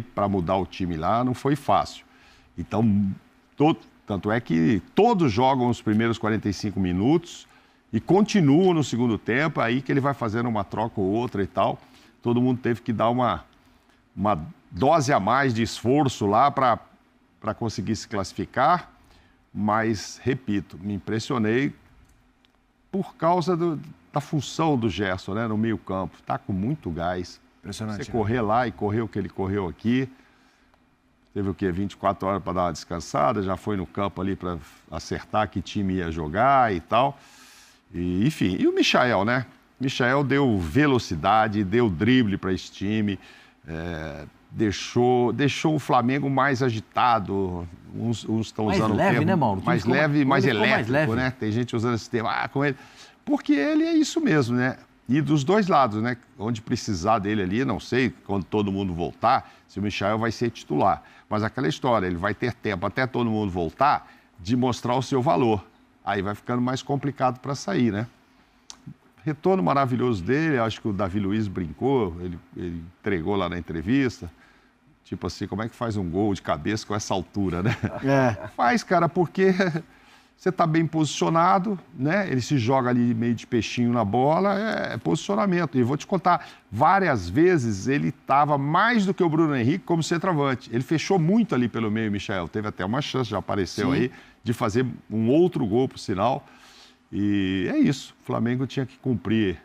para mudar o time lá não foi fácil. Então, tanto é que todos jogam os primeiros 45 minutos e continuam no segundo tempo, aí que ele vai fazendo uma troca ou outra e tal. Todo mundo teve que dar uma dose a mais de esforço lá para conseguir se classificar, mas, repito, me impressionei por causa da função do Gerson, né, no meio-campo. Está com muito gás. Impressionante. Você correr lá e correr o que ele correu aqui. Teve o quê? 24 horas para dar uma descansada, já foi no campo ali para acertar que time ia jogar e tal. E, enfim, e o Michael, né? Michael deu velocidade, deu drible para esse time, deixou o Flamengo mais agitado. Uns estão usando o termo... Mais leve, né, Mauro? Mais leve, mais elétrico, né? Tem gente usando esse termo, com ele... Porque ele é isso mesmo, né? E dos dois lados, né? Onde precisar dele ali, não sei, quando todo mundo voltar, se o Michael vai ser titular. Mas aquela história, ele vai ter tempo até todo mundo voltar de mostrar o seu valor. Aí vai ficando mais complicado para sair, né? Retorno maravilhoso dele, acho que o Davi Luiz brincou, ele entregou lá na entrevista. Tipo assim, como é que faz um gol de cabeça com essa altura, né? Faz, cara, porque você está bem posicionado, né? Ele se joga ali meio de peixinho na bola, é posicionamento. E vou te contar, várias vezes ele estava mais do que o Bruno Henrique como centroavante. Ele fechou muito ali pelo meio, Michael. Teve até uma chance, já apareceu aí, de fazer um outro gol, por sinal. E é isso. O Flamengo tinha que cumprir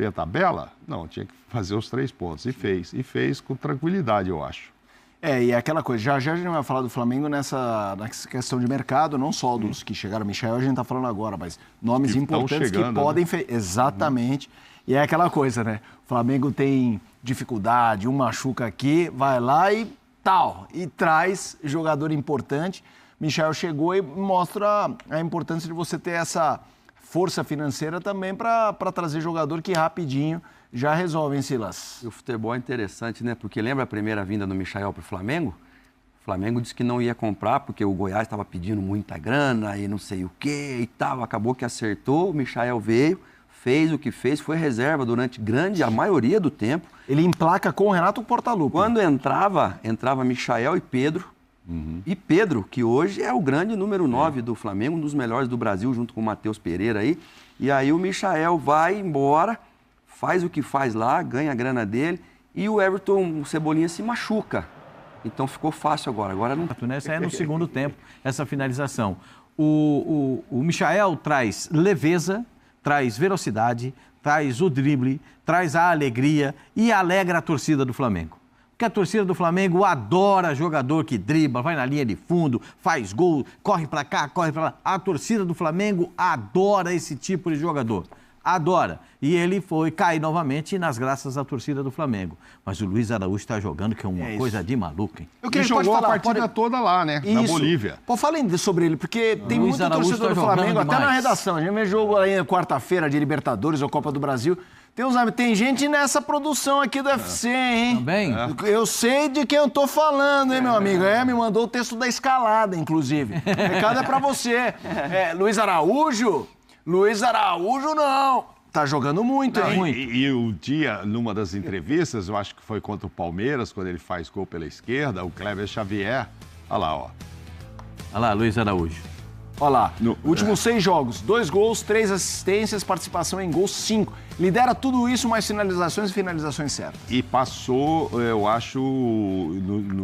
a tabela? Não, tinha que fazer os 3 pontos. E fez. E fez com tranquilidade, eu acho. E é aquela coisa, já a gente vai falar do Flamengo nessa questão de mercado, não só dos que chegaram, Michael, a gente está falando agora, mas nomes que importantes chegando, que podem... Né? Exatamente. E é aquela coisa, né? O Flamengo tem dificuldade, um machuca aqui, vai lá e tal, e traz jogador importante. Michael chegou e mostra a importância de você ter essa força financeira também para trazer jogador que rapidinho já resolve, hein, Silas? E o futebol é interessante, né? Porque lembra a primeira vinda do Michael para o Flamengo? O Flamengo disse que não ia comprar porque o Goiás estava pedindo muita grana e não sei o quê e tal. Acabou que acertou, o Michael veio, fez o que fez, foi reserva durante a maioria do tempo. Ele emplaca com o Renato Portaluppi. Quando entrava Michael e Pedro. E Pedro, que hoje é o grande número 9 do Flamengo, um dos melhores do Brasil, junto com o Matheus Pereira aí. E aí o Michael vai embora, faz o que faz lá, ganha a grana dele, e o Everton, o Cebolinha, se machuca. Então ficou fácil agora. Agora não... Essa é no segundo tempo, essa finalização. O Michael traz leveza, traz velocidade, traz o drible, traz a alegria e alegra a torcida do Flamengo. Porque a torcida do Flamengo adora jogador que dribla, vai na linha de fundo, faz gol, corre pra cá, corre pra lá. A torcida do Flamengo adora esse tipo de jogador. Adora. E ele cai novamente nas graças da torcida do Flamengo. Mas o Luiz Araújo está jogando, que é uma coisa de maluco, hein? Ele jogou a partida toda lá, né? Na Bolívia. Pô, falem sobre ele, porque tem muito torcedor do Flamengo, até na redação. A gente vê jogo aí quarta-feira de Libertadores ou Copa do Brasil. Tem gente nessa produção aqui do UFC, hein? Também? Eu sei de quem eu tô falando, hein, meu amigo? Me mandou o texto da escalada, inclusive. O recado é pra você. Luiz Araújo? Luiz Araújo, não. Tá jogando muito, hein? Muito. E o dia, numa das entrevistas, eu acho que foi contra o Palmeiras, quando ele faz gol pela esquerda, o Kleber Xavier. Olha lá, ó. Olha lá, Luiz Araújo. Olha lá, últimos 6 jogos, 2 gols, 3 assistências, participação em gols, 5. Lidera tudo isso, mais finalizações e finalizações certas. E passou, eu acho,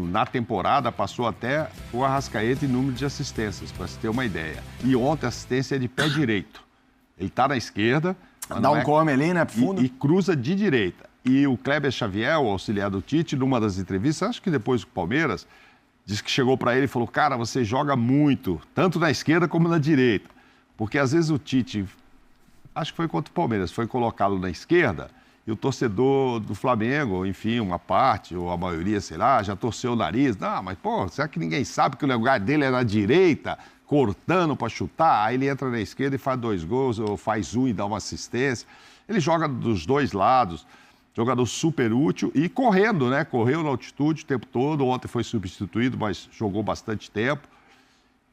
na temporada, passou até o Arrascaeta em número de assistências, para você ter uma ideia. E ontem a assistência é de pé direito. Ele tá na esquerda... Dá um come ali, né, fundo. E cruza de direita. E o Kleber Xavier, o auxiliar do Tite, numa das entrevistas, acho que depois do Palmeiras... Disse que chegou para ele e falou, cara, você joga muito, tanto na esquerda como na direita. Porque às vezes o Tite, acho que foi contra o Palmeiras, foi colocado na esquerda e o torcedor do Flamengo, enfim, uma parte, ou a maioria, sei lá, já torceu o nariz. Não, mas pô, será que ninguém sabe que o lugar dele é na direita, cortando para chutar? Aí ele entra na esquerda e faz 2 gols, ou faz 1 e dá uma assistência. Ele joga dos 2 lados. Jogador super útil e correndo, né? Correu na altitude o tempo todo. Ontem foi substituído, mas jogou bastante tempo.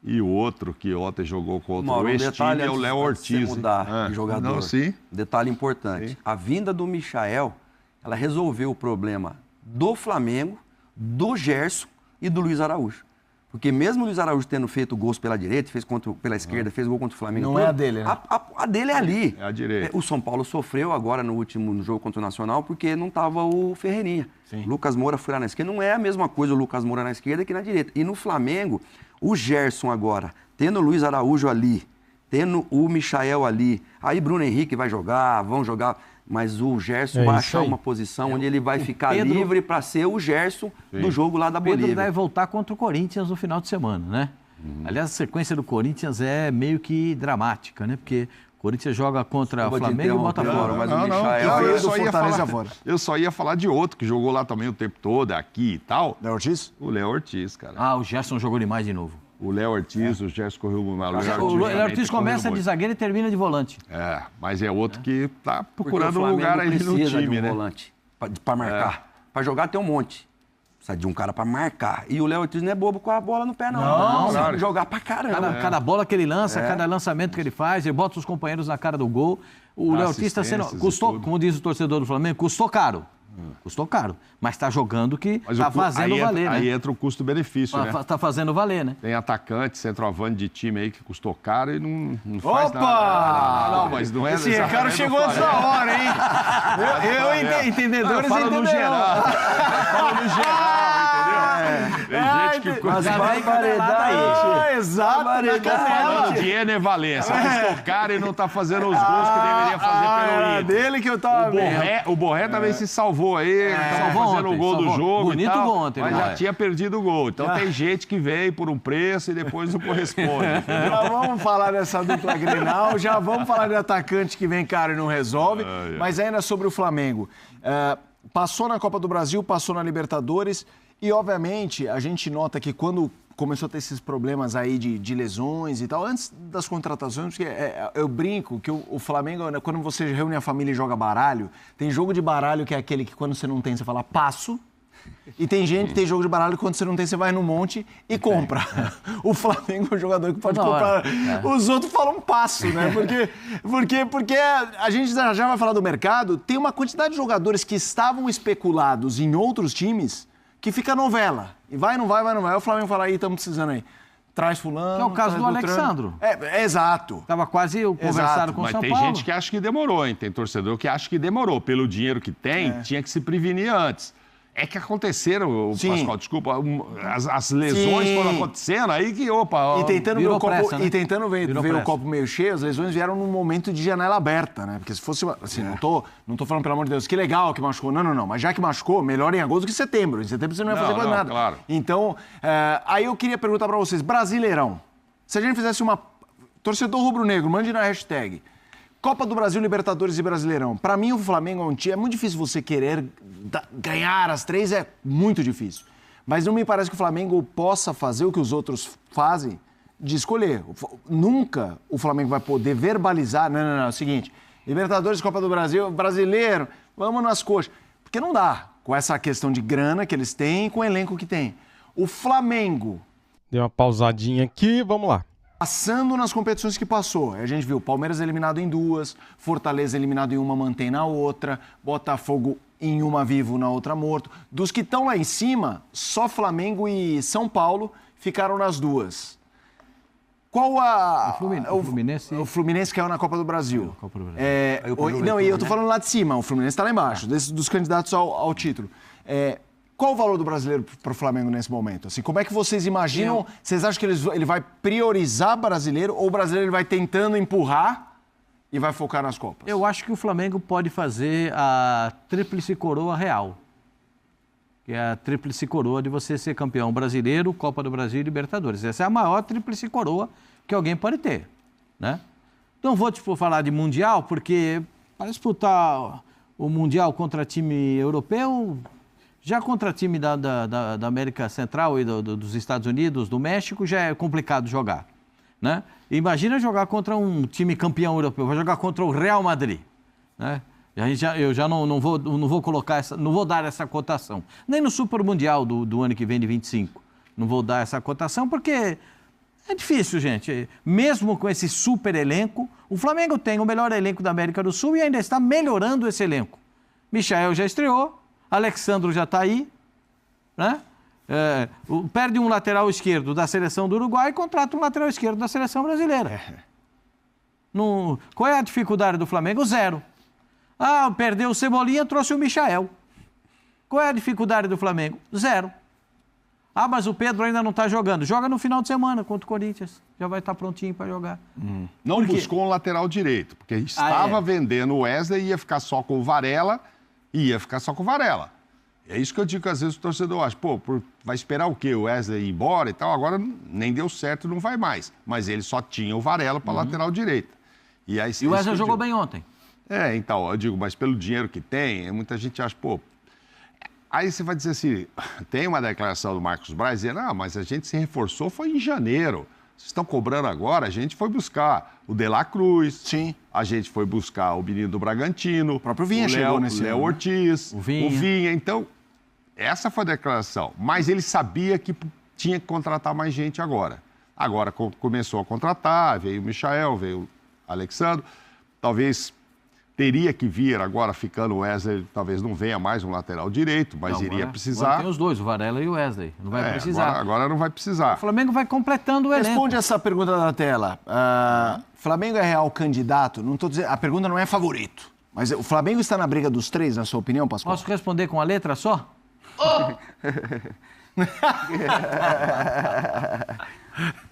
E o outro que ontem jogou contra o ex-time é o Léo Ortiz. Mudar de jogador. Não, sim. Detalhe importante. Sim. A vinda do Michael, ela resolveu o problema do Flamengo, do Gerson e do Luiz Araújo. Porque mesmo o Luiz Araújo tendo feito gols pela direita, pela esquerda, fez gol contra o Flamengo. Não é a dele, né? A dele é ali. É a direita. O São Paulo sofreu agora no jogo contra o Nacional porque não estava o Ferreirinha. Sim. Lucas Moura foi lá na esquerda. Não é a mesma coisa o Lucas Moura na esquerda que na direita. E no Flamengo, o Gerson agora, tendo o Luiz Araújo ali, tendo o Michael ali, aí Bruno Henrique vai jogar, vão jogar... Mas o Gerson vai achar uma posição onde ele vai ficar livre para ser o Gerson do jogo lá da Bolívia. Pedro vai voltar contra o Corinthians no final de semana, né? Aliás, a sequência do Corinthians é meio que dramática, né? Porque o Corinthians joga contra o Flamengo e bota fora. Mas o Michael... Eu só ia falar de outro que jogou lá também o tempo todo, aqui e tal. Léo Ortiz? O Léo Ortiz, cara. Ah, o Gerson jogou demais de novo. O Léo Ortiz, o Gerson correu maluco. O Léo Ortiz começa de zagueiro e termina de volante. É, mas é outro que tá procurando um lugar aí no time, né? Volante para marcar. Para jogar tem um monte. Precisa de um cara para marcar. E o Léo Ortiz não é bobo com a bola no pé, não. Não, sabe jogar pra caramba. Cada bola que ele lança, cada lançamento que ele faz, ele bota os companheiros na cara do gol. O Léo Ortiz está sendo... Custou, como diz o torcedor do Flamengo, custou caro. Custou caro, mas está jogando que está fazendo valer, né? Aí entra o custo-benefício, né? Está fazendo valer, né? Tem atacante, centroavante de time aí que custou caro e não faz nada. Não, mas não é... Esse cara chegou antes da hora, hein? Entendedores fala no geral. Fala no geral, entendeu? Tem gente que... Mas barbaridade. Exato, falando de Ener Valencia. Custou caro e não está fazendo os gols que deveria fazer pelo Inter. Dele que eu tava vendo. O Borré também se salvou aí, tava fazendo o gol do jogo bonito e tal, gol ontem, mas já tinha perdido o gol. Então tem gente que veio por um preço e depois não corresponde. Já vamos falar dessa dupla Grenal, já vamos falar de atacante que vem caro e não resolve, mas ainda sobre o Flamengo. Passou na Copa do Brasil, passou na Libertadores e, obviamente, a gente nota que quando começou a ter esses problemas aí de lesões e tal, antes das contratações, porque eu brinco que o Flamengo, quando você reúne a família e joga baralho, tem jogo de baralho que é aquele que quando você não tem, você fala passo, e tem jogo de baralho que quando você não tem, você vai no monte e compra. O Flamengo é um jogador que pode comprar. Os outros falam passo, né? Porque a gente já vai falar do mercado, tem uma quantidade de jogadores que estavam especulados em outros times que fica novela. E vai, não vai, vai, não vai. O Flamengo fala aí, estamos precisando aí. Traz fulano. Que é o caso do Alexandro. Exato. Estava quase conversado com o São Paulo. Mas tem gente que acha que demorou, hein? Tem torcedor que acha que demorou. Pelo dinheiro que tem, tinha que se prevenir antes. É que aconteceram, Pascoal, desculpa, as lesões foram acontecendo, aí que, E tentando ver o copo meio cheio, as lesões vieram num momento de janela aberta, né? Porque se fosse, assim, não tô falando, pelo amor de Deus, que legal que machucou. Não, mas já que machucou, melhor em agosto do que em setembro. Em setembro você não ia fazer quase nada. Claro. Então, aí eu queria perguntar pra vocês, Brasileirão, se a gente fizesse uma... Torcedor rubro-negro, mande na hashtag... Copa do Brasil, Libertadores e Brasileirão. Para mim, o Flamengo é um time... É muito difícil você querer ganhar as três, é muito difícil. Mas não me parece que o Flamengo possa fazer o que os outros fazem, de escolher. Nunca o Flamengo vai poder verbalizar... Não, é o seguinte, Libertadores, Copa do Brasil, Brasileiro, vamos nas coxas. Porque não dá, com essa questão de grana que eles têm e com o elenco que tem. O Flamengo... Deu uma pausadinha aqui, vamos lá. Passando nas competições que passou, a gente viu Palmeiras eliminado em 2, Fortaleza eliminado em uma, mantém na outra, Botafogo em uma vivo, na outra morto. Dos que estão lá em cima, só Flamengo e São Paulo ficaram nas 2. Qual o Fluminense? O Fluminense caiu na Copa do Brasil. Copa do Brasil. Não, e eu tô falando lá de cima, o Fluminense está lá embaixo, dos candidatos ao título. Qual o valor do brasileiro para o Flamengo nesse momento? Assim, como é que vocês imaginam? Vocês acham que ele vai priorizar brasileiro ou o brasileiro ele vai tentando empurrar e vai focar nas Copas? Eu acho que o Flamengo pode fazer a tríplice coroa real. Que é a tríplice coroa de você ser campeão brasileiro, Copa do Brasil e Libertadores. Essa é a maior tríplice coroa que alguém pode ter, né? Não vou falar de Mundial, porque para disputar o Mundial contra time europeu... Já contra time da América Central e dos Estados Unidos, do México, já é complicado jogar, né? Imagina jogar contra um time campeão europeu, vai jogar contra o Real Madrid, né? Eu já não vou colocar não vou dar essa cotação. Nem no Super Mundial do ano que vem, de 25. Não vou dar essa cotação porque é difícil, gente. Mesmo com esse super elenco, o Flamengo tem o melhor elenco da América do Sul e ainda está melhorando esse elenco. Michael já estreou. Alexandro já está aí, né? perde um lateral esquerdo da seleção do Uruguai e contrata um lateral esquerdo da seleção brasileira. Qual é a dificuldade do Flamengo? 0. Perdeu o Cebolinha, trouxe o Michael. Qual é a dificuldade do Flamengo? 0. Mas o Pedro ainda não está jogando. Joga no final de semana contra o Corinthians. Já vai estar prontinho para jogar. Não buscou um lateral direito, porque estava vendendo o Wesley e ia ficar só com o Varela. É isso que eu digo que às vezes o torcedor acha, vai esperar o quê? O Wesley ir embora e tal, agora nem deu certo, não vai mais. Mas ele só tinha o Varela para lateral direita. E o Wesley jogou bem ontem. Então, eu digo, mas pelo dinheiro que tem, muita gente acha, Aí você vai dizer assim, tem uma declaração do Marcos Braz dizendo, mas a gente se reforçou, foi em janeiro. Vocês estão cobrando agora, a gente foi buscar o De La Cruz. Sim. A gente foi buscar o menino do Bragantino. O próprio Vinha chegou nesse Léo Ortiz. O Vinha. Então, essa foi a declaração. Mas ele sabia que tinha que contratar mais gente agora. Agora começou a contratar, veio o Michael, veio o Alexandre. Talvez teria que vir agora, ficando o Wesley, talvez não venha mais um lateral direito, mas iria precisar. Agora tem os dois, o Varela e o Wesley. Não vai precisar. Agora não vai precisar. O Flamengo vai completando o elenco. Responde essa pergunta da tela. Flamengo é real candidato? Não tô dizendo, a pergunta não é favorito. Mas o Flamengo está na briga dos 3, na sua opinião, Pascoal? Posso responder com a letra só?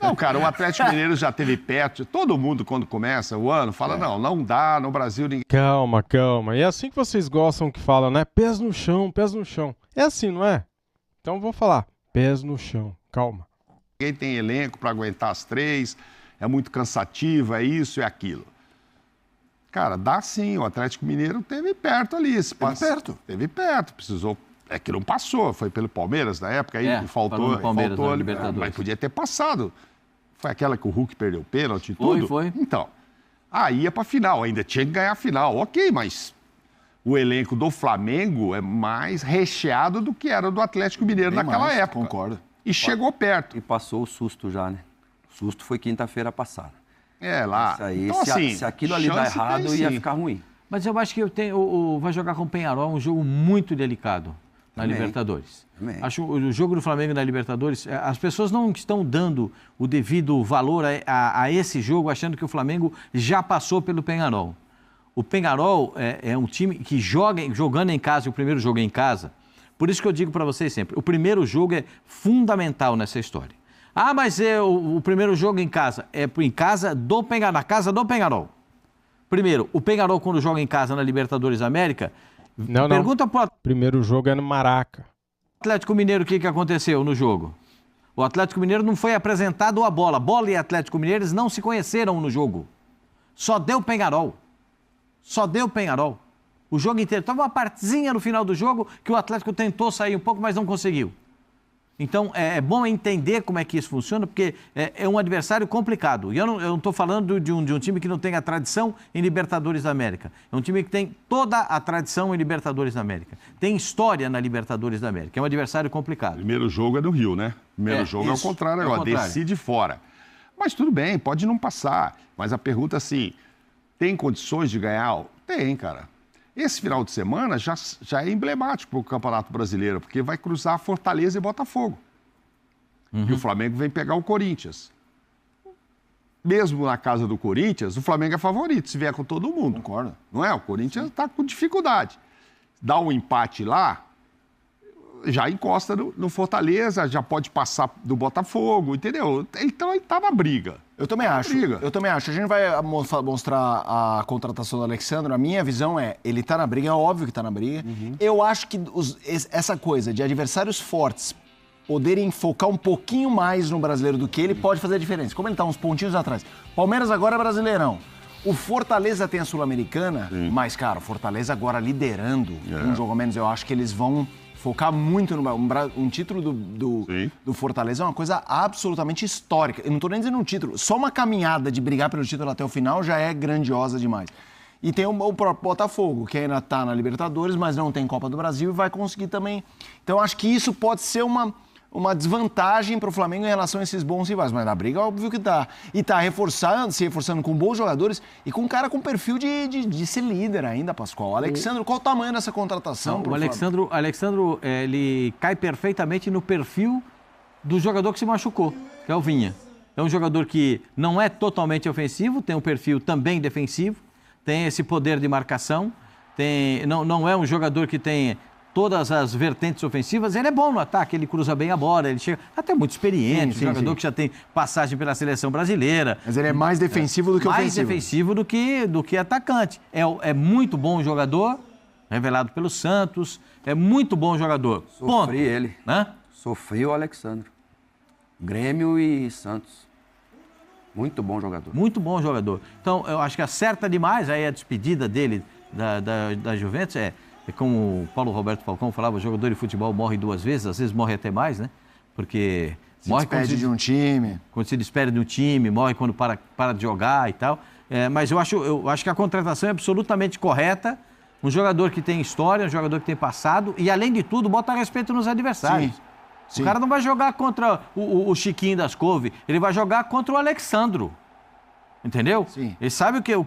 Não, cara, o Atlético Mineiro já teve perto. Todo mundo, quando começa o ano, fala, não dá, no Brasil ninguém... Calma. E é assim que vocês gostam que falam, né? Pés no chão. É assim, não é? Então vou falar, pés no chão, calma. Ninguém tem elenco para aguentar as 3, é muito cansativo, é isso, é aquilo. Cara, dá sim, o Atlético Mineiro teve perto ali. Teve perto, precisou... É que não passou, foi pelo Palmeiras na época, aí faltou ali, mas podia ter passado. Foi aquela que o Hulk perdeu o pênalti e tudo? Foi. Então, aí ia pra final, ainda tinha que ganhar a final. Ok, mas o elenco do Flamengo é mais recheado do que era do Atlético Mineiro naquela época. Concordo. E chegou perto. E passou o susto já, né? O susto foi quinta-feira passada. Lá. Isso aí, então, se aquilo ali dá errado, ia ficar ruim. Mas eu acho que vai jogar com o Peñarol um jogo muito delicado na Libertadores. Acho o jogo do Flamengo na Libertadores, as pessoas não estão dando o devido valor a esse jogo, achando que o Flamengo já passou pelo Peñarol. O Peñarol é um time que jogando em casa, o primeiro jogo é em casa. Por isso que eu digo para vocês sempre, o primeiro jogo é fundamental nessa história. Mas o primeiro jogo em casa é em casa do Peñarol, na casa do Peñarol. Primeiro, o Peñarol quando joga em casa na Libertadores América, pergunta pro primeiro jogo é no Maraca. Atlético Mineiro, o que aconteceu no jogo? O Atlético Mineiro não foi apresentado a bola. Bola e Atlético Mineiro eles não se conheceram no jogo. Só deu Peñarol. O jogo inteiro. Tava uma partezinha no final do jogo que o Atlético tentou sair um pouco, mas não conseguiu. Então, é bom entender como é que isso funciona, porque é um adversário complicado. E eu não estou falando de um time que não tem a tradição em Libertadores da América. É um time que tem toda a tradição em Libertadores da América. Tem história na Libertadores da América. É um adversário complicado. Primeiro jogo é no Rio, né? Primeiro jogo é o contrário agora, decide fora. Mas tudo bem, pode não passar. Mas a pergunta é assim, tem condições de ganhar? Tem, cara. Esse final de semana já é emblemático para o Campeonato Brasileiro, porque vai cruzar Fortaleza e Botafogo. E o Flamengo vem pegar o Corinthians. Mesmo na casa do Corinthians, o Flamengo é favorito, se vier com todo mundo. Concordo. Não é? O Corinthians está com dificuldade. Dá um empate lá, já encosta no Fortaleza, já pode passar do Botafogo, entendeu? Então ele está na briga. Eu também acho. A gente vai mostrar a contratação do Alexandre. A minha visão ele tá na briga, é óbvio que tá na briga. Eu acho que essa coisa de adversários fortes poderem focar um pouquinho mais no brasileiro do que ele pode fazer a diferença. Como ele tá uns pontinhos atrás. Palmeiras agora é Brasileirão. O Fortaleza tem a Sul-Americana, mas, cara, o Fortaleza agora liderando um jogo a menos, eu acho que eles vão focar muito um título do Fortaleza é uma coisa absolutamente histórica. Eu não estou nem dizendo um título, só uma caminhada de brigar pelo título até o final já é grandiosa demais. E tem o próprio Botafogo, que ainda está na Libertadores, mas não tem Copa do Brasil e vai conseguir também. Então, acho que isso pode ser uma desvantagem para o Flamengo em relação a esses bons rivais. Mas na briga, óbvio que tá. E tá se reforçando com bons jogadores e com um cara com perfil de ser líder ainda, Pascoal. Alexandro, qual o tamanho dessa contratação? O Alexandro, ele cai perfeitamente no perfil do jogador que se machucou, que é o Vinha. É um jogador que não é totalmente ofensivo, tem um perfil também defensivo, tem esse poder de marcação, não é um jogador que tem todas as vertentes ofensivas, ele é bom no ataque, ele cruza bem a bola, ele chega até muito experiente, jogador que já tem passagem pela seleção brasileira. Mas ele é mais defensivo do que ofensivo. Mais defensivo do que atacante. É muito bom jogador, revelado pelo Santos, é muito bom jogador. Sofri ele. Sofri o Alexandro. Grêmio e Santos. Muito bom jogador. Muito bom jogador. Então, eu acho que acerta demais aí a despedida dele da Juventus. É como o Paulo Roberto Falcão falava, o jogador de futebol morre 2 vezes, às vezes morre até mais, né? Porque morre quando se despede de um time. Quando se despede de um time, morre quando para de jogar e tal. Mas eu acho que a contratação é absolutamente correta. Um jogador que tem história, um jogador que tem passado e, além de tudo, bota respeito nos adversários. Sim. O cara não vai jogar contra o Chiquinho das Couve, ele vai jogar contra o Alexandro. Entendeu? Sim. Ele sabe o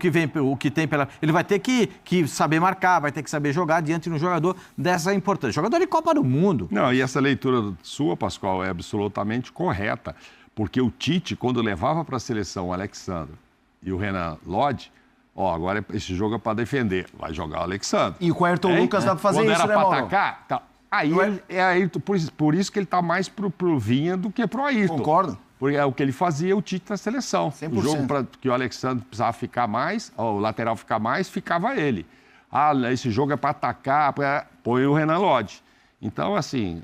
que tem pela... Ele vai ter que saber marcar, vai ter que saber jogar diante de um jogador dessa importância. Jogador de Copa do Mundo. Não, e essa leitura sua, Pascoal, é absolutamente correta. Porque o Tite, quando levava para a seleção o Alexandre e o Renan Lodge, agora esse jogo é para defender. Vai jogar o Alexandre. E com o Ayrton Lucas dá para fazer quando isso, era para atacar... Tá. Aí por isso que ele está mais pro Vinha do que pro Ayrton. Concordo. Porque é o que ele fazia, o Tite na seleção. 100%. O jogo que o Alexandre precisava ficar mais, o lateral ficar mais, ficava ele. Esse jogo é para atacar, põe o Renan Lodge. Então, assim,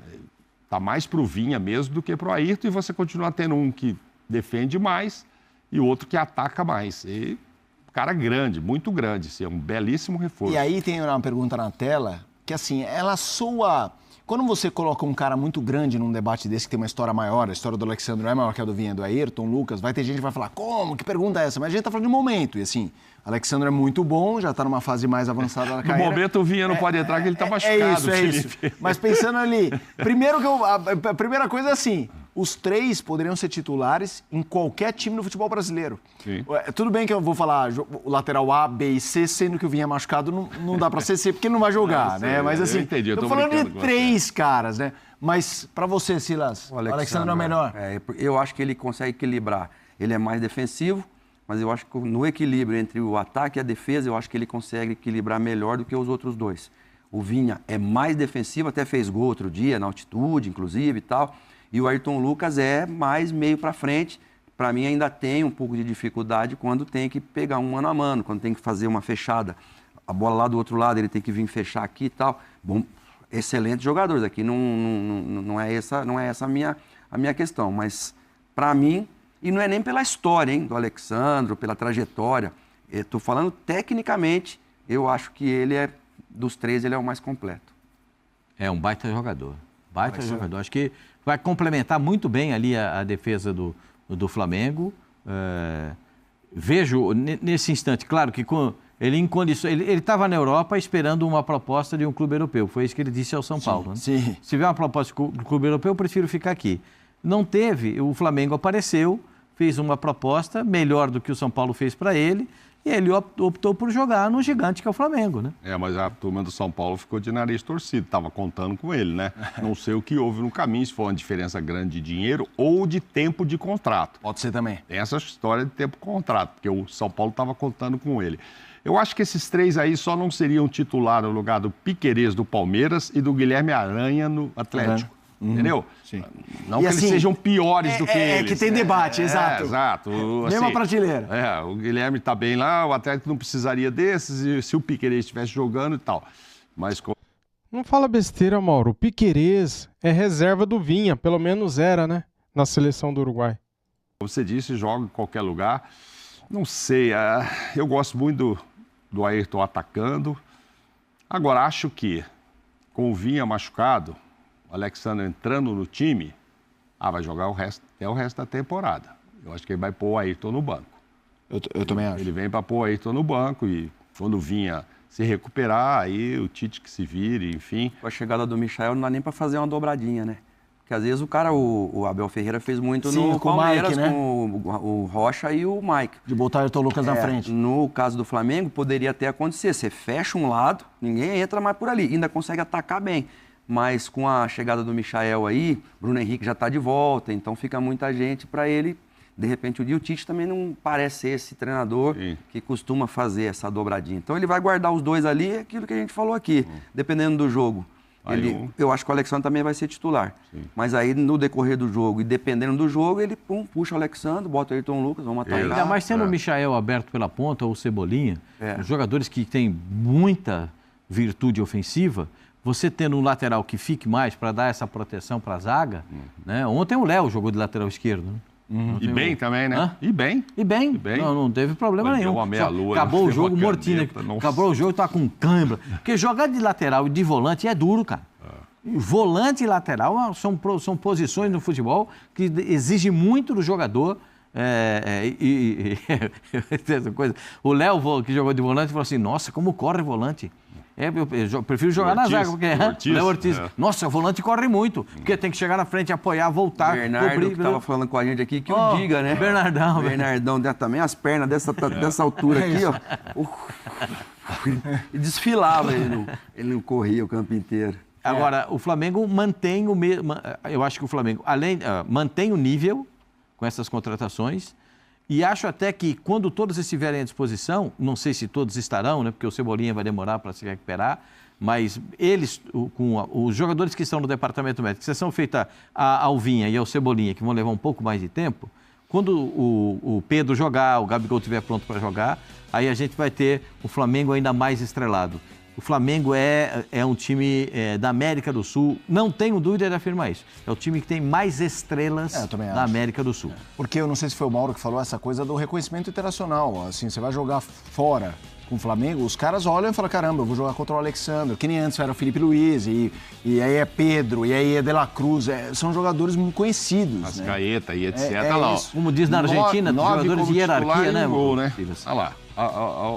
tá mais pro Vinha mesmo do que pro Ayrton, e você continua tendo um que defende mais e o outro que ataca mais. E cara grande, muito grande, assim, é um belíssimo reforço. E aí tem uma pergunta na tela, que assim, ela soa... Quando você coloca um cara muito grande num debate desse, que tem uma história maior, a história do Alexandre não é maior que a do Vinha, do Ayrton, Lucas, vai ter gente que vai falar, como? Que pergunta é essa? Mas a gente tá falando de momento, e assim, o Alexandre é muito bom, já tá numa fase mais avançada da carreira. No momento o Vinha não pode entrar, que ele tá machucado. É isso. Mas pensando ali, primeiro a primeira coisa é assim, os 3 poderiam ser titulares em qualquer time no futebol brasileiro. Sim. Tudo bem que eu vou falar o lateral A, B e C, sendo que o Vinha machucado não dá para ser C, porque ele não vai jogar, né? Mas assim, eu tô falando de 3 caras, né? Mas para você, Silas, o Alexandre é o melhor? Eu acho que ele consegue equilibrar. Ele é mais defensivo, mas eu acho que no equilíbrio entre o ataque e a defesa, eu acho que ele consegue equilibrar melhor do que os outros 2. O Vinha é mais defensivo, até fez gol outro dia, na altitude, inclusive, e tal. E o Ayrton Lucas é mais meio para frente. Para mim ainda tem um pouco de dificuldade quando tem que pegar um mano a mano, quando tem que fazer uma fechada. A bola lá do outro lado, ele tem que vir fechar aqui e tal. Bom, excelentes jogadores. Aqui não é essa a minha questão. Mas para mim, e não é nem pela história, hein, do Alexandre, pela trajetória. Estou falando tecnicamente, eu acho que dos 3, ele é o mais completo. É um baita jogador. Baita jogador. Acho que vai complementar muito bem ali a defesa do Flamengo. Vejo nesse instante, claro que ele estava na Europa esperando uma proposta de um clube europeu. Foi isso que ele disse ao São Paulo. Né? Sim. Se vier uma proposta do clube europeu, eu prefiro ficar aqui. Não teve, o Flamengo apareceu, fez uma proposta melhor do que o São Paulo fez para ele. E ele optou por jogar no gigante que é o Flamengo, né? Mas a turma do São Paulo ficou de nariz torcido, estava contando com ele, né? Não sei o que houve no caminho, se foi uma diferença grande de dinheiro ou de tempo de contrato. Pode ser também. Tem essa história de tempo de contrato, porque o São Paulo estava contando com ele. Eu acho que esses 3 aí só não seriam titular no lugar do Piquerez do Palmeiras e do Guilherme Aranha no Atlético. Entendeu? Sim. Não que eles sejam piores do que eles. É que tem debate, exato. Exato. Mesma prateleira. O Guilherme tá bem lá, o Atlético não precisaria desses, e se o Piquerez estivesse jogando e tal. Mas... Não fala besteira, Mauro. O Piquerez é reserva do Vinha, pelo menos era, né? Na seleção do Uruguai. Você disse, joga em qualquer lugar. Não sei, eu gosto muito do Ayrton atacando. Agora, acho que com o Vinha machucado, o Alexandre entrando no time, vai jogar até o resto da temporada. Eu acho que ele vai pôr o Ayrton no banco. Eu também acho. Ele vem para pôr o Ayrton no banco e quando vinha se recuperar, aí o Tite que se vire, enfim. Com a chegada do Michael não dá nem para fazer uma dobradinha, né? Porque às vezes o Abel Ferreira fez muito no com Palmeiras, o Mike, né? com o Rocha e o Mike. De botar o Ayrton Lucas na frente. No caso do Flamengo, poderia até acontecer. Você fecha um lado, ninguém entra mais por ali. Ainda consegue atacar bem. Mas com a chegada do Michael aí, Bruno Henrique já está de volta, então fica muita gente para ele. De repente, o Tite também não parece ser esse treinador que costuma fazer essa dobradinha. Então, ele vai guardar os dois ali, é aquilo que a gente falou aqui, dependendo do jogo. Eu acho que o Alexandre também vai ser titular. Sim. Mas aí, no decorrer do jogo e dependendo do jogo, ele puxa o Alexandre, bota o Ayrton Lucas, vamos atacar. Ainda mais tendo o Michael aberto pela ponta ou o Cebolinha, os jogadores que têm muita virtude ofensiva, você tendo um lateral que fique mais para dar essa proteção para a zaga, né? Ontem o Léo jogou de lateral esquerdo, né? E bem também, né? E bem. Não teve problema nenhum. Uma meia-lua, acabou o jogo mortinho. Acabou o jogo, tá com cãibra. Porque jogar de lateral e de volante é duro, cara. Volante e lateral são posições no futebol que exigem muito do jogador. Essa coisa. O Léo, que jogou de volante, falou assim, nossa, como corre volante. Eu prefiro jogar na zaga, porque Léo Ortiz. Nossa, o volante corre muito, porque tem que chegar na frente, apoiar, voltar. Bernardo, cobrir, que estava falando com a gente aqui, que o diga, né? Bernardão, também as pernas dessa altura aqui, ó. E desfilava, ele não corria o campo inteiro. Agora, o Flamengo mantém o mesmo. Eu acho que o Flamengo, mantém o nível com essas contratações. E acho até que quando todos estiverem à disposição, não sei se todos estarão, né, porque o Cebolinha vai demorar para se recuperar, mas eles, com os jogadores que estão no departamento médico, exceção feita a Alvinha e ao Cebolinha, que vão levar um pouco mais de tempo, quando o Pedro jogar, o Gabigol estiver pronto para jogar, aí a gente vai ter o Flamengo ainda mais estrelado. O Flamengo é um time da América do Sul, não tenho dúvida de afirmar isso. É o time que tem mais estrelas da América do Sul. Porque eu não sei se foi o Mauro que falou essa coisa do reconhecimento internacional. Assim, você vai jogar fora com o Flamengo, os caras olham e falam, caramba, eu vou jogar contra o Alexandre, que nem antes era o Felipe Luiz, e aí é Pedro, e aí é De La Cruz, são jogadores muito conhecidos. Rascaeta e etc. Como diz na Argentina, jogadores de hierarquia, né? Gol, né? Olha lá.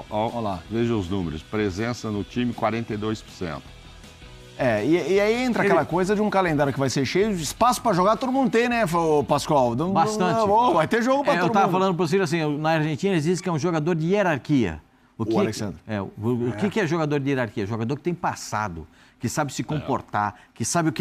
Olha lá, veja os números. Presença no time, 42%. E aí entra aquela coisa de um calendário que vai ser cheio, espaço pra jogar todo mundo tem, né, Pascoal? Bastante. Vai ter jogo pra todo mundo. Eu tava falando pro Ciro assim, na Argentina eles dizem que é um jogador de hierarquia. O Alexandre. O que é jogador de hierarquia? Jogador que tem passado, que sabe se comportar, que sabe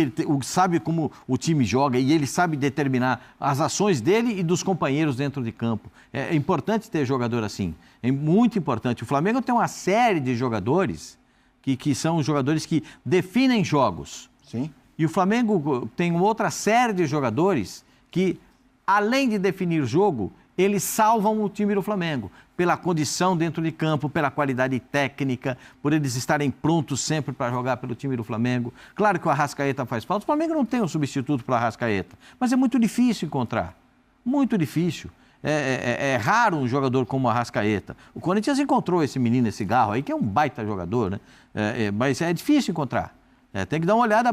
sabe como o time joga e ele sabe determinar as ações dele e dos companheiros dentro de campo. É importante ter jogador assim, é muito importante. O Flamengo tem uma série de jogadores que são jogadores que definem jogos. Sim. E o Flamengo tem outra série de jogadores que, além de definir jogo, eles salvam o time do Flamengo pela condição dentro de campo, pela qualidade técnica, por eles estarem prontos sempre para jogar pelo time do Flamengo. Claro que o Arrascaeta faz falta. O Flamengo não tem um substituto para o Arrascaeta, mas é muito difícil encontrar. Muito difícil. É raro um jogador como o Arrascaeta. O Corinthians encontrou esse menino, esse Garro aí, que é um baita jogador, né? Mas é difícil encontrar. Tem que dar uma olhada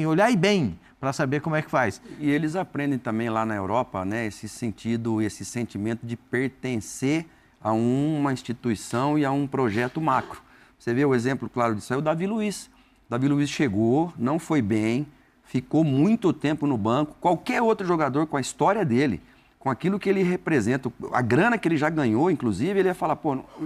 olhar bem, para saber como é que faz. E eles aprendem também lá na Europa, né, esse sentido, esse sentimento de pertencer a uma instituição e a um projeto macro. Você vê o exemplo claro disso aí, o Davi Luiz. O Davi Luiz chegou, não foi bem, ficou muito tempo no banco. Qualquer outro jogador com a história dele, com aquilo que ele representa, a grana que ele já ganhou, inclusive, ele ia falar,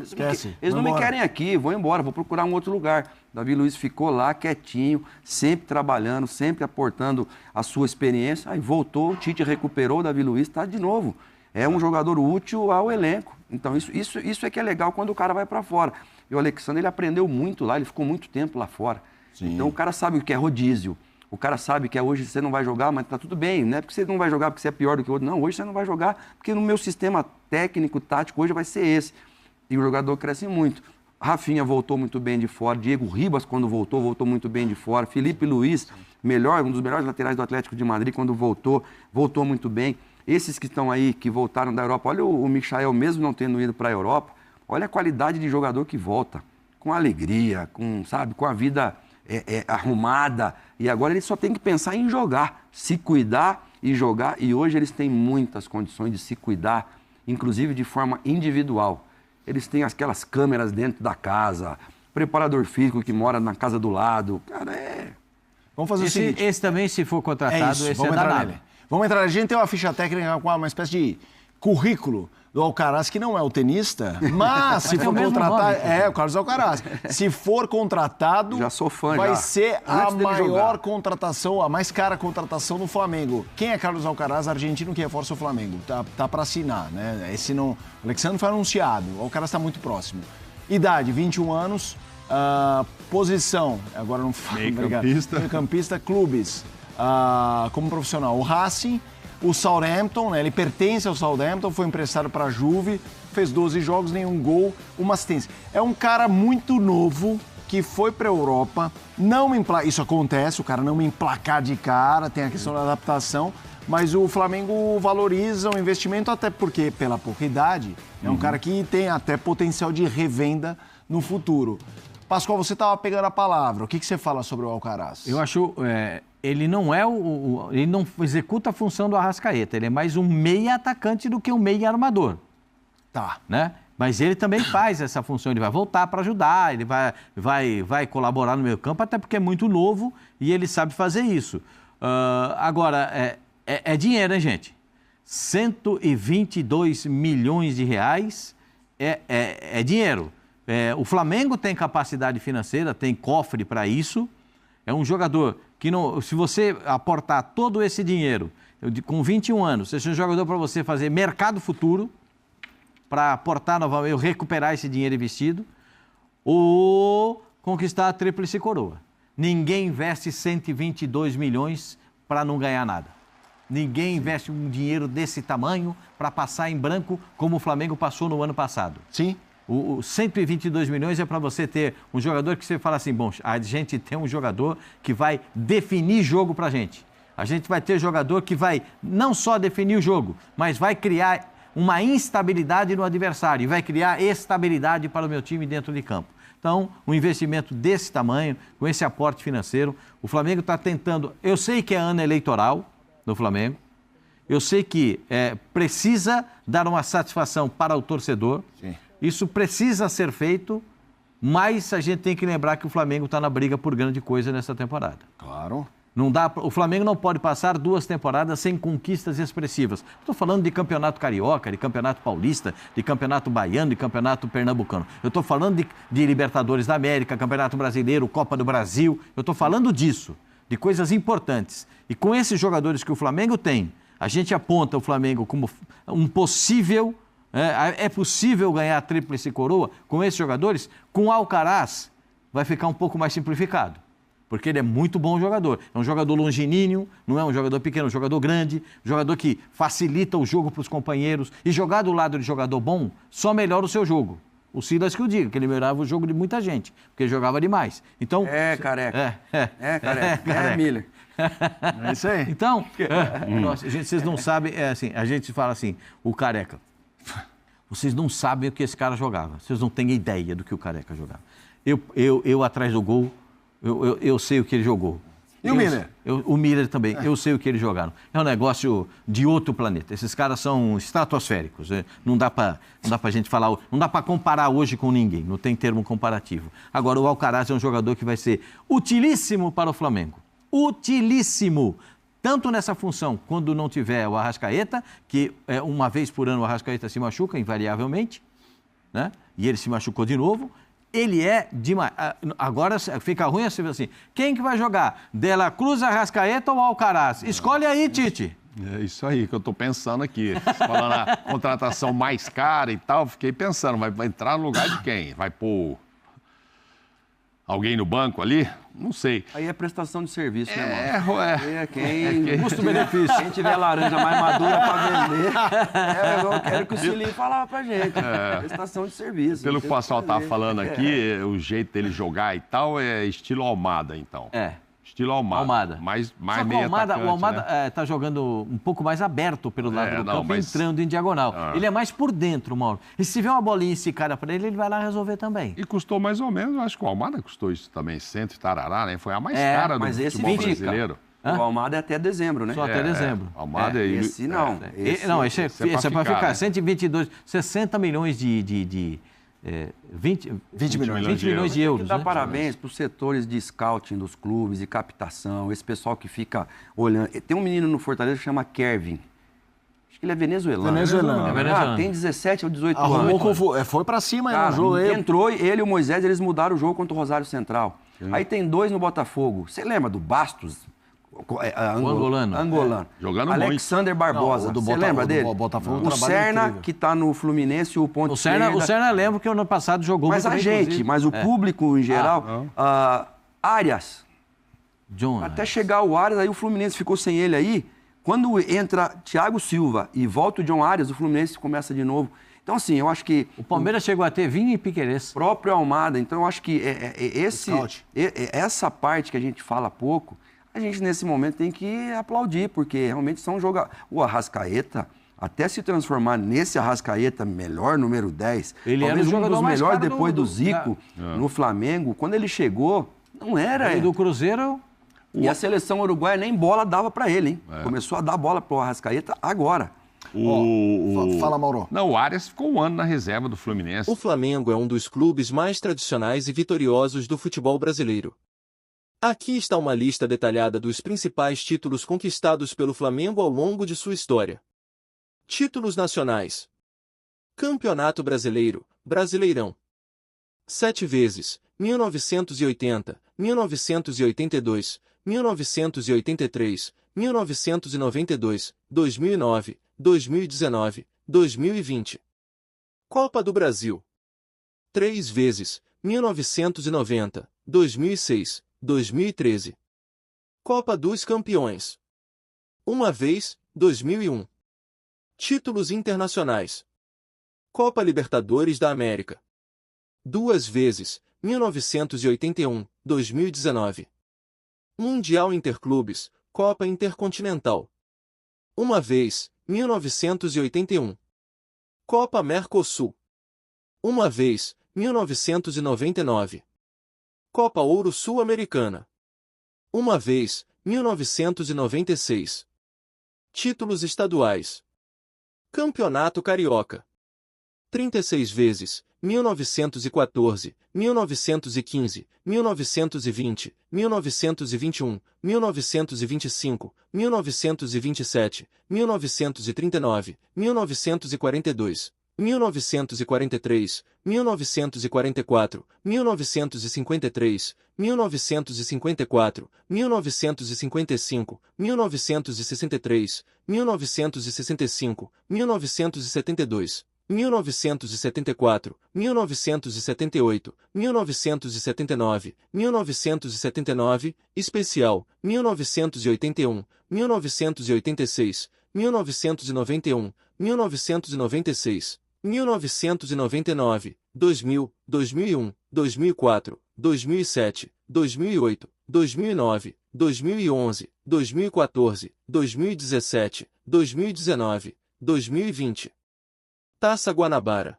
esquece, eles não me querem aqui, vou embora, vou procurar um outro lugar. Davi Luiz ficou lá quietinho, sempre trabalhando, sempre aportando a sua experiência. Aí voltou, o Tite recuperou o Davi Luiz, está de novo. É um jogador útil ao elenco. Então, isso é que é legal quando o cara vai para fora. E o Alexandre, ele aprendeu muito lá, ele ficou muito tempo lá fora. Sim. Então, o cara sabe o que é rodízio. O cara sabe que hoje você não vai jogar, mas tá tudo bem. Não é porque você não vai jogar porque você é pior do que o outro. Não, hoje você não vai jogar porque no meu sistema técnico, tático, hoje vai ser esse. E o jogador cresce muito. Rafinha voltou muito bem de fora. Diego Ribas, quando voltou muito bem de fora. Felipe Luiz, um dos melhores laterais do Atlético de Madrid, quando voltou muito bem. Esses que estão aí, que voltaram da Europa, olha o Michael, mesmo não tendo ido para a Europa, olha a qualidade de jogador que volta. Com alegria, com a vida arrumada. E agora ele só tem que pensar em jogar, se cuidar e jogar. E hoje eles têm muitas condições de se cuidar, inclusive de forma individual. Eles têm aquelas câmeras dentro da casa, preparador físico que mora na casa do lado. Cara, Vamos fazer o seguinte. Esse também, se for contratado, esse vamos entrar nele. Vamos entrar. A gente tem uma ficha técnica com uma espécie de currículo do Alcaraz, que não é o tenista, mas se for contratado... o Carlos Alcaraz. Se for contratado, já sou fã, vai ser a maior contratação, a mais cara contratação do Flamengo. Quem é Carlos Alcaraz, argentino que reforça o Flamengo? Tá para assinar, né? Esse não... O Alexandre foi anunciado, o Alcaraz está muito próximo. Idade, 21 anos. Posição, agora não falo. Meio-campista, clubes. Como profissional, o Racing. O Southampton, né? Ele pertence ao Southampton, foi emprestado para a Juve, fez 12 jogos, nenhum gol, uma assistência. É um cara muito novo que foi para a Europa, isso acontece, o cara não me emplacar de cara, tem a questão da adaptação, mas o Flamengo valoriza o investimento até porque, pela pouca idade, é um cara que tem até potencial de revenda no futuro. Pascoal, você estava pegando a palavra, o que você fala sobre o Alcaraz? Eu acho... Ele não é ele não executa a função do Arrascaeta, ele é mais um meia atacante do que um meia armador. Tá. Né? Mas ele também faz essa função, ele vai voltar para ajudar, ele vai colaborar no meio campo, até porque é muito novo e ele sabe fazer isso. Agora, é dinheiro, hein, gente? 122 milhões de reais é dinheiro. O Flamengo tem capacidade financeira, tem cofre para isso. É um jogador que, se você aportar todo esse dinheiro, com 21 anos, seja um jogador para você fazer mercado futuro, para aportar novamente, recuperar esse dinheiro investido, ou conquistar a tríplice coroa. Ninguém investe 122 milhões para não ganhar nada. Ninguém investe um dinheiro desse tamanho para passar em branco, como o Flamengo passou no ano passado. Sim. O 122 milhões é para você ter um jogador que você fala assim, bom, a gente tem um jogador que vai definir jogo para a gente. A gente vai ter jogador que vai não só definir o jogo, mas vai criar uma instabilidade no adversário e vai criar estabilidade para o meu time dentro de campo. Então, um investimento desse tamanho, com esse aporte financeiro, o Flamengo está tentando... Eu sei que é ano eleitoral do Flamengo, eu sei que precisa dar uma satisfação para o torcedor. Sim. Isso precisa ser feito, mas a gente tem que lembrar que o Flamengo está na briga por grande coisa nessa temporada. Claro. O Flamengo não pode passar 2 temporadas sem conquistas expressivas. Estou falando de campeonato carioca, de campeonato paulista, de campeonato baiano, de campeonato pernambucano. Eu estou falando de Libertadores da América, Campeonato Brasileiro, Copa do Brasil. Eu estou falando disso, de coisas importantes. E com esses jogadores que o Flamengo tem, a gente aponta o Flamengo como um possível... É possível ganhar a tríplice coroa com esses jogadores? Com o Alcaraz vai ficar um pouco mais simplificado, porque ele é muito bom jogador. É um jogador longilíneo, não é um jogador pequeno, é um jogador grande, um jogador que facilita o jogo para os companheiros. E jogar do lado de jogador bom só melhora o seu jogo. O Silas que eu digo, que ele melhorava o jogo de muita gente, porque ele jogava demais. Então, careca. Careca. Miller. É isso aí. Então, vocês não sabem, a gente fala assim, o Careca. Vocês não sabem o que esse cara jogava. Vocês não têm ideia do que o Careca jogava. Eu atrás do gol, eu sei o que ele jogou. E o Miller? O Miller também. Eu sei o que eles jogaram. É um negócio de outro planeta. Esses caras são estratosféricos. Não dá pra gente falar... Não dá para comparar hoje com ninguém. Não tem termo comparativo. Agora, o Alcaraz é um jogador que vai ser utilíssimo para o Flamengo. Utilíssimo. Tanto nessa função, quando não tiver o Arrascaeta, que uma vez por ano o Arrascaeta se machuca, invariavelmente, né? E ele se machucou de novo, ele é demais. Agora fica ruim assim, quem que vai jogar? De La Cruz, Arrascaeta ou Alcaraz? Escolhe aí, Tite. É isso aí que eu estou pensando aqui. Falando a contratação mais cara e tal, fiquei pensando, vai entrar no lugar de quem? Vai pôr alguém no banco ali? Não sei. Aí é prestação de serviço, né, mano? Quem... Custo-benefício. Quem tiver laranja mais madura para vender, eu quero que o Cilinho falava pra gente. Prestação de serviço. Pelo que o Pascoal estava falando aqui, o jeito dele jogar e tal é estilo Almada, então. Estilo Almada. Mais meio atacante, o Almada né? Tá jogando um pouco mais aberto pelo lado do campo, entrando em diagonal. Ele é mais por dentro, Mauro. E se tiver uma bolinha esticada para ele vai lá resolver também. E custou mais ou menos, acho que o Almada custou isso também, 100 e tarará, né? Foi a mais cara do futebol brasileiro. O Almada é até dezembro, né? Só até dezembro. Almada esse não. Esse é para ficar 122, 60 milhões de 20 milhões de euros. Tem que dar parabéns para os setores de scouting dos clubes e captação, esse pessoal que fica olhando. Tem um menino no Fortaleza que chama Kevin. Acho que ele é venezuelano. Tem 17 ou 18 anos. Foi para cima aí no jogo. Entrou, ele e o Moisés, eles mudaram o jogo contra o Rosário Central. Aí tem 2 no Botafogo. Você lembra do Bastos? Angolano. Jogando Alexander Barbosa. Você lembra dele? O Serna, que está no Fluminense, o ponto esquerda. O Serna lembra que ano passado jogou muito bem, mas o público em geral... Arias. Até chegar o Arias, aí o Fluminense ficou sem ele aí. Quando entra Thiago Silva e volta o John Arias, o Fluminense começa de novo. Então, assim, eu acho que... O Palmeiras chegou a ter Vinha e Piquerez. Próprio Almada. Então, eu acho que essa parte que a gente fala pouco, a gente, nesse momento, tem que aplaudir, porque realmente são jogadores... O Arrascaeta, até se transformar nesse Arrascaeta melhor, número 10, ele era um dos melhores depois do Zico, no Flamengo, quando ele chegou, não era... E do Cruzeiro... E a seleção uruguaia nem bola dava para ele, hein? Começou a dar bola pro Arrascaeta agora. Fala, Mauro. Não, o Arias ficou um ano na reserva do Fluminense. O Flamengo é um dos clubes mais tradicionais e vitoriosos do futebol brasileiro. Aqui está uma lista detalhada dos principais títulos conquistados pelo Flamengo ao longo de sua história. Títulos nacionais. Campeonato Brasileiro, Brasileirão. 7 vezes, 1980, 1982, 1983, 1992, 2009, 2019, 2020. Copa do Brasil. 3 vezes, 1990, 2006, 2013. Copa dos Campeões. 1 vez, 2001. Títulos internacionais. Copa Libertadores da América. 2 vezes, 1981, 2019. Mundial Interclubes, Copa Intercontinental. 1 vez, 1981. Copa Mercosul. 1 vez, 1999. Copa Ouro Sul-Americana. 1 vez, 1996. Títulos estaduais. Campeonato Carioca. 36 vezes, 1914, 1915, 1920, 1921, 1925, 1927, 1939, 1942, 1943, 1944, 1953, 1954, 1955, 1963, 1965, 1972, 1974, 1978, 1979, 1979, especial, 1981, 1986, 1991, 1996, 1999, 2000, 2001, 2004, 2007, 2008, 2009, 2011, 2014, 2017, 2019, 2020. Taça Guanabara.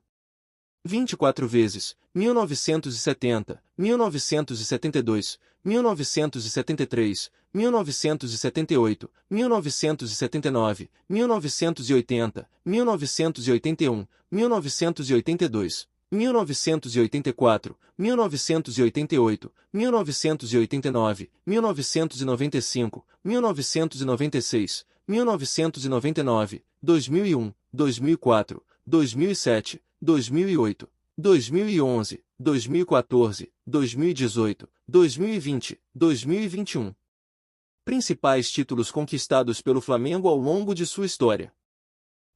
24 vezes, 1970, 1972, 1973, 1978, 1979, 1980, 1981, 1982, 1984, 1988, 1989, 1995, 1996, 1999, 2001, 2004, 2007, 2008, 2011, 2014, 2018, 2020, 2021. Principais títulos conquistados pelo Flamengo ao longo de sua história.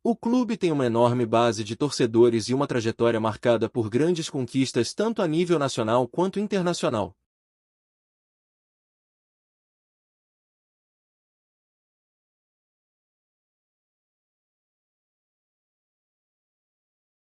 O clube tem uma enorme base de torcedores e uma trajetória marcada por grandes conquistas tanto a nível nacional quanto internacional.